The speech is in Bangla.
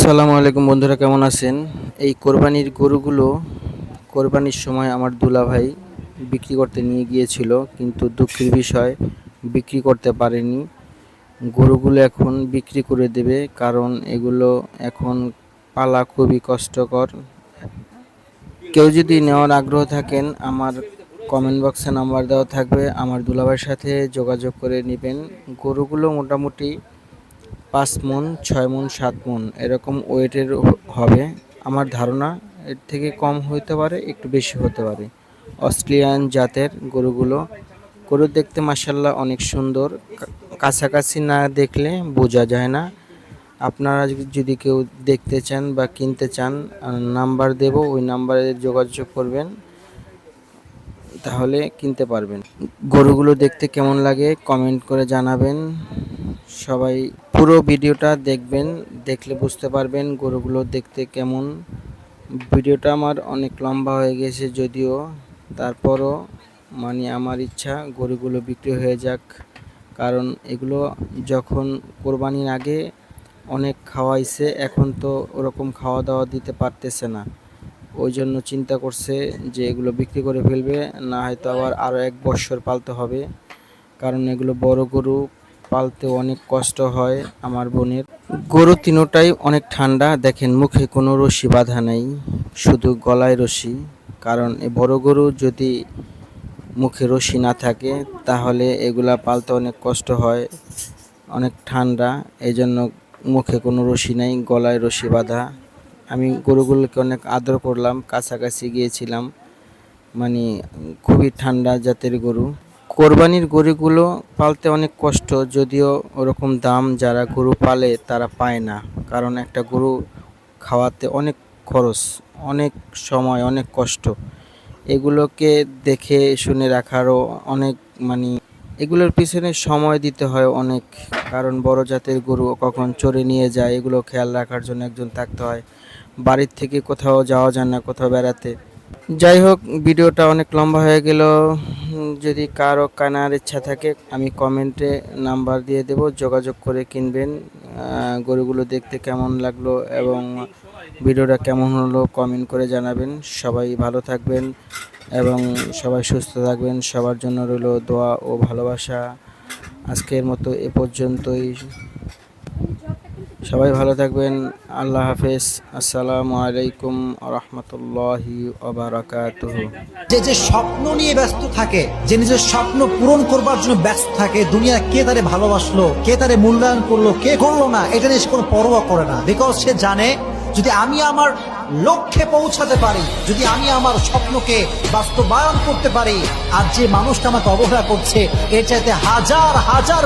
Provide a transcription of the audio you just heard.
আসসালামু আলাইকুম বন্ধুরা, কেমন আছেন? এই কোরবানির গরুগুলো কোরবানির সময় আমার দুলাভাই বিক্রি করতে নিয়ে গিয়েছিল, কিন্তু দুঃখের বিষয় বিক্রি করতে পারেনি। গরুগুলো এখন বিক্রি করে দেবে, কারণ এগুলো এখন পালা খুবই কষ্টকর। কেউ যদি নেওয়ার আগ্রহ থাকেন, আমার কমেন্ট বক্সে নাম্বার দেওয়া থাকবে, আমার দুলাভাইয়ের সাথে যোগাযোগ করে নেবেন। গরুগুলো মোটামুটি 5 মণ, 6 মণ, 7 মণ এরকম ওয়েটের হবে। আমার ধারণা এর থেকে কম হতে পারে, একটু বেশি হতে পারে। অস্ট্রেলিয়ান জাতের গরুগুলো। গরু দেখতে মাশাআল্লাহ অনেক সুন্দর, কাছাকাছি না দেখলে বোঝা যায় না। আপনারা যদি কেউ দেখতে চান বা কিনতে চান, নাম্বার দেব, ওই নাম্বারে যোগাযোগ করবেন, তাহলে কিনতে পারবেন। গরুগুলো দেখতে কেমন লাগে কমেন্ট করে জানাবেন। সবাই পুরো ভিডিওটা দেখবেন, দেখলে বুঝতে পারবেন গরুগুলো দেখতে কেমন। ভিডিওটা আমার অনেক লম্বা হয়ে গেছে যদিও, তারপরও আমার ইচ্ছা গরুগুলো বিক্রি হয়ে যাক, কারণ এগুলো যখন কোরবানির আগে অনেক খাওয়াইছে, এখন তো ওরকম খাওয়া দাওয়া দিতে পারতেছে না। ওই জন্য চিন্তা করছে যে এগুলো বিক্রি করে ফেলবে, না হয়তো আবার আরও 1 বছর পালতে হবে, কারণ এগুলো বড় গরু, পালতে অনেক কষ্ট হয় আমার বোনের। গরু তিনোটাই অনেক ঠান্ডা, দেখেন মুখে কোনো রশি বাঁধা নেই, শুধু গলায় রশি। কারণ এই বড় গরু যদি মুখে রশি না থাকে তাহলে এগুলা পালতে অনেক কষ্ট হয়, অনেক ঠান্ডা, এই জন্য মুখে কোনো রশি নেই, গলায় রশি বাঁধা। আমি গরুগুলোকে অনেক আদর করলাম, কাছাকাছি গিয়েছিলাম, মানে খুবই ঠান্ডা জাতের গরু। কোরবানির গরুগুলো পালতে অনেক কষ্ট, যদিও ওরকম দাম যারা গরু পালে তারা পায় না, কারণ একটা গরু খাওয়াতে অনেক খরচ, অনেক সময়, অনেক কষ্ট। এগুলোকে দেখে শুনে রাখারও অনেক, মানে এগুলোর পিছনে সময় দিতে হয় অনেক, কারণ বড় জাতের গরু কখন চরে নিয়ে যায় এগুলো খেয়াল রাখার জন্য একজন থাকতে হয়। বাড়ির থেকে কোথাও যাওয়া যায় না, কোথাও বেড়াতে। যাই হোক, ভিডিওটা অনেক লম্বা হয়ে গেল। যদি কারো কেনার ইচ্ছা থাকে আমি কমেন্টে নাম্বার দিয়ে দেব, যোগাযোগ করে কিনবেন। গরুগুলো দেখতে কেমন লাগলো এবং ভিডিওটা কেমন হলো কমেন্ট করে জানাবেন। সবাই ভালো থাকবেন এবং সবাই সুস্থ থাকবেন। সবার জন্য রইল দোয়া ও ভালোবাসা। আজকের মতো এ পর্যন্তই। সবাই ভালো থাকবেন। আল্লাহ হাফেজ। আসসালামু আলাইকুম রহমতুল্লাহি ওয়া বারাকাতুহু। যে স্বপ্ন নিয়ে ব্যস্ত থাকে, যে নিজের স্বপ্ন পূরণ করবার জন্য ব্যস্ত থাকে, দুনিয়া কে তারে ভালোবাসলো, কে তারে মূল্যায়ন করলো, কে করলো না, এটা নিয়ে সে কোনো পরোয়া করে না। বিকজ সে জানে যদি আমি আমার লক্ষ্যে পৌঁছাতে পারি, যদি আমি আমার স্বপ্নকে বাস্তবায়ন করতে পারি, আর যে মানুষটা আমাকে অবহেলা করছে এর চাইতে হাজার হাজার